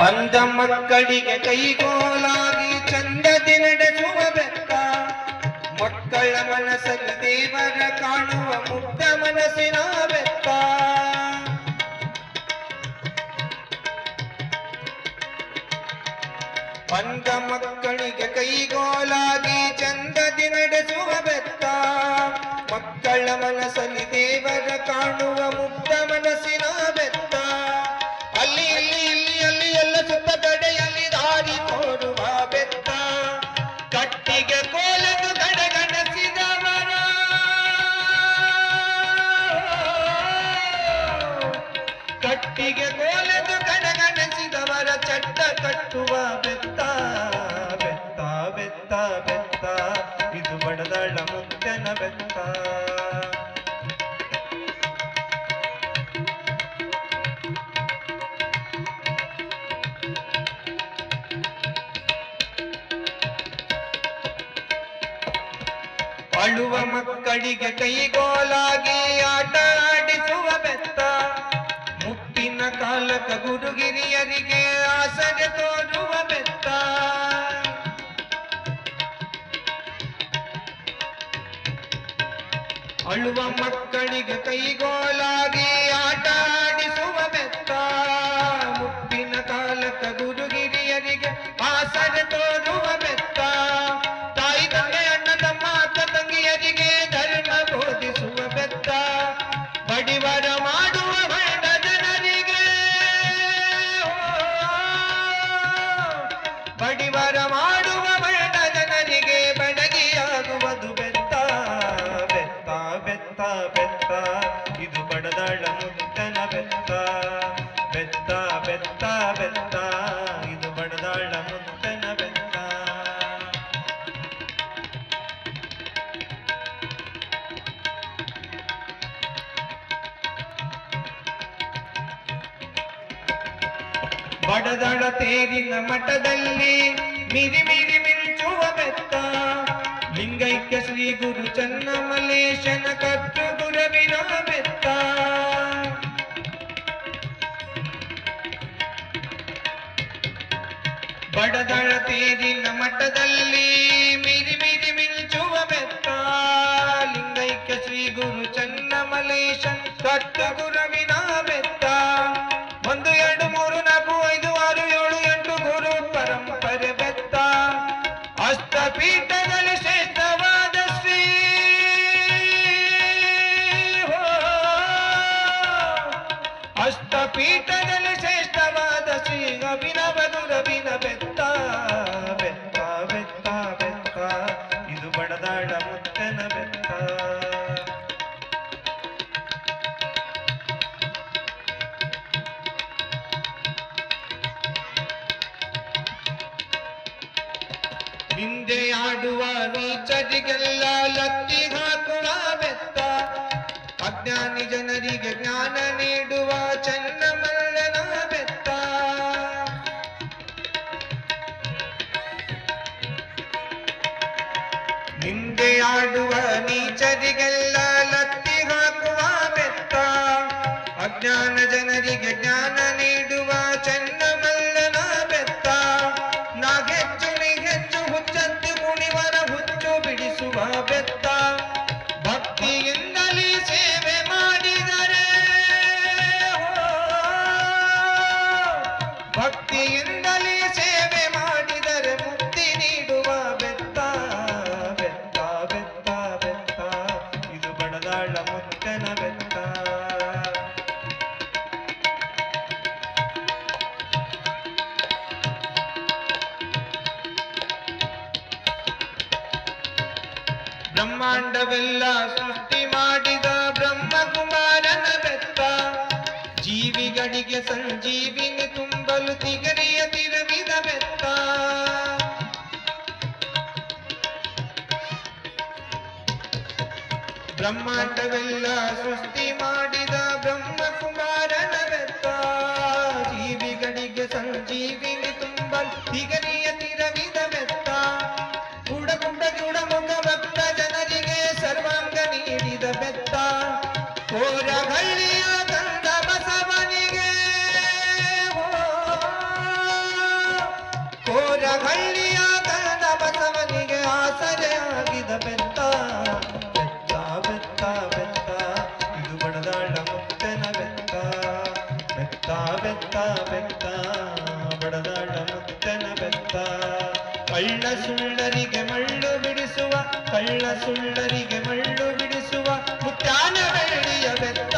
ಅಂದ ಮಕ್ಕಳಿಗೆ ಕೈಗೋಲಾಗಿ ಚಂದದಿ ನಡೆಸುವ ಬೆತ್ತ, ಮಕ್ಕಳ ಮನಸ್ಸಲ್ಲಿ ದೇವರ ಕಾಣುವ ಮುಗ್ಧ ಮನಸ್ಸಿನ ಬೆತ್ತ. ಅಂದ ಮಕ್ಕಳಿಗೆ ಕೈಗೋಲಾಗಿ ಚಂದದಿ ನಡೆಸುವ ಬೆತ್ತ, ಮಕ್ಕಳ ಮನಸ್ಸಲ್ಲಿ ದೇವರ ಕಾಣುವ ಮುಗ್ಧ ಮನಸ್ಸಿನ ಬೆತ್ತ. ಅಲ್ಲಿ ಇಲ್ಲಿ ಇಲ್ಲಿ ಅಲ್ಲಿ ಎಲ್ಲ ಸುತ್ತ ಕಡೆಯಲ್ಲಿ ದಾರಿ ತೋರುವ ಬೆತ್ತ, ಕಟ್ಟಿಗೆ ಕೋಲನ್ನು ಕಡೆಗಣಿಸಿದವರ, ಕಟ್ಟಿಗೆ ಕೋಲನ್ನು ಕಡೆಗಣಿಸಿದವರ ಚಟ್ಟ ಕಟ್ಟುವ ಬೆತ್ತ. ಬೆತ್ತ ಬೆತ್ತ ಬೆತ್ತ ಇದು ಬಡದಳ ಮುದ್ದನ ಬೆತ್ತ. ಅಳುವ ಮಕ್ಕಳಿಗೆ ಕೈಗೋಲಾಗಿ ಆಟ ಆಡಿಸುವ ಬೆತ್ತ, ಮುಪ್ಪಿನ ಕಾಲಕ ಗುರುಗಿರಿಯರಿಗೆ ಆಸರೆ ತೋರುವ ಬೆತ್ತ. ಅಳುವ ಮಕ್ಕಳಿಗೆ ಕೈಗೋಲಾಗಿ ಆಟ ಆಡಿಸುವ ಬೆತ್ತ, ಮುಪ್ಪಿನ ಕಾಲಕ ಗುರುಗಿರಿಯರಿಗೆ ಆಸರೆ ತೋರುವ ಬೆತ್ತ. ತಾಯಿ ತಂದೆ ಅಣ್ಣ ತಮ್ಮ ಅಕ್ಕ ತಂಗಿಯರಿಗೆ ಧರ್ಮ ಬೋಧಿಸುವ ಬೆತ್ತ, ಬಡಿವರ ಮಾಡುವ ಬಡ ಜನರಿಗೆ, ಬಡಿವರ ಮಾಡುವ ಬಡ ಜನರಿಗೆ ಬಡಗಿಯಾಗುವುದು ಬೆತ್ತ. ಬೆತ್ತ ಬೆತ್ತ ಬೆತ್ತ ಇದು ಬಡದಳ ಮುದ್ದನ ಬೆತ್ತ. ಬೆತ್ತ ಬೆತ್ತ ಬೆತ್ತ ಇದು ಬಡದಳ ಮುದ್ದನ ಬೆತ್ತ. ಬಡದಳ ತೇರಿನ ಮಠದಲ್ಲಿ ಮಿರಿ ಮಿರಿ ಮಿಂಚುವ ಬೆತ್ತ, ಲಿಂಗೈಕ್ಯ ಶ್ರೀ ಗುರು ಚನ್ನಮಲ್ಲೇಶನ ಕತ್ತು ಗುರುವಿನ ಬೆತ್ತ. ಬಡದಳ ತೇರಿನ ಮಠದಲ್ಲಿ ಮಿರಿ ಮಿರಿ ಮಿಂಚುವ ಬೆತ್ತ, ಲಿಂಗೈಕ್ಯ ಶ್ರೀ ಗುರು ಚನ್ನಮಲ್ಲೇಶನ ಕತ್ತು ಗುರುವಿನ ಬೆತ್ತ. 1 2 3 4 5 6 7 8 ಗುರು ಪರಂಪರೆ ಬೆತ್ತ, ಅಷ್ಟಪೀಠದಲ್ಲಿ ಶ್ರೇಷ್ಠವಾದ ಶ್ರೀ, ಅಷ್ಟಪೀಠದಲ್ಲಿ ಶ್ರೇಷ್ಠವಾದ ಶ್ರೀ ಅಭಿನವ ಗುರುವಿನ ಬೆತ್ತ. ಬೆತ್ತ ಬೆತ್ತ ಬೆತ್ತ ಇದು ಬಡದಾಡ ಮುತ್ತನ ಬೆತ್ತ. ನಿಂದೆಯಾಡುವ ನೀಚರಿಗೆಲ್ಲ ಲತ್ತಿ ಹಾಕುವ ಬೆತ್ತ, ಅಜ್ಞಾನಿ ಜನರಿಗೆ ಜ್ಞಾನ ನೀಡುವ ಚನ್ನಮಲ್ಲನ ಬೆತ್ತ. ನಿಂದೆಯಾಡುವ ನೀಚರಿಗೆಲ್ಲ ಲತ್ತಿ ಹಾಕುವ ಬೆತ್ತ, ಅಜ್ಞಾನ ಜನರಿಗೆ ಜ್ಞಾನ ನೀಡುವ ಚನ್ನಮಲ್ಲನ ಬೆತ್ತ. ನಾಗೆಚ್ಚು ನಿಗೆಚ್ಚು ಹುಚ್ಚತ್ತು ಕುಣಿವರ ಹುಚ್ಚು ಬಿಡಿಸುವ ಬೆತ್ತ, ಭಕ್ತಿಯಿಂದಲೇ ಸೇವೆ ಮಾಡಿದರೆ, ಭಕ್ತಿಯಿಂದಲೇ ಸೇವೆ ಮಾಡಿದರೆ ಮುಕ್ತಿ ನೀಡುವ ಬೆತ್ತ. ಬೆತ್ತ ಬೆತ್ತ ಬೆತ್ತ ಇದು ಬಡದಾಳ ಮುತ್ತನ ಬೆತ್ತ. ಬ್ರಹ್ಮಾಂಡವೆಲ್ಲ ಸೃಷ್ಟಿ ಮಾಡಿದ ಬ್ರಹ್ಮಕುಮಾರನ ಬೆತ್ತ, ಜೀವಿಗಳಿಗೆ ಸಂಜೀವಿನಿ ತುಂಬಲು ತಿಗರಿಯ ತಿರುವಿದ ಬೆತ್ತ. ಬ್ರಹ್ಮಾಂಡವೆಲ್ಲ ಸೃಷ್ಟಿ ಮಾಡಿದ ಬ್ರಹ್ಮಕುಮಾರನ ಬೆತ್ತ, ಜೀವಿಗಳಿಗೆ ಸಂಜೀವಿನಿ ತುಂಬಲು ತಿಗರಿಯ ತಿರುವಿದ ಬೆತ್ತ. ಗುಡ ಜುಡ ಮುಖ ಭಕ್ತ ಜನರಿಗೆ ಸರ್ವಾಂಗ ನೀಡಿದ ಬೆತ್ತ, ಕೋರಗಳ್ಳಿಯ ಕಂದ ಬಸವನಿಗೆ ಕಳ್ಳ ಸುಂದರಿಗೆ ಮಳ್ಳು ಬಿಡಿಸುವ, ಕಳ್ಳ ಸುಂದರಿಗೆ ಮಳ್ಳು ಬಿಡಿಸುವ ಮುತ್ಯಾನ ಬೆಳ್ಳಿಯ ಬೆತ್ತ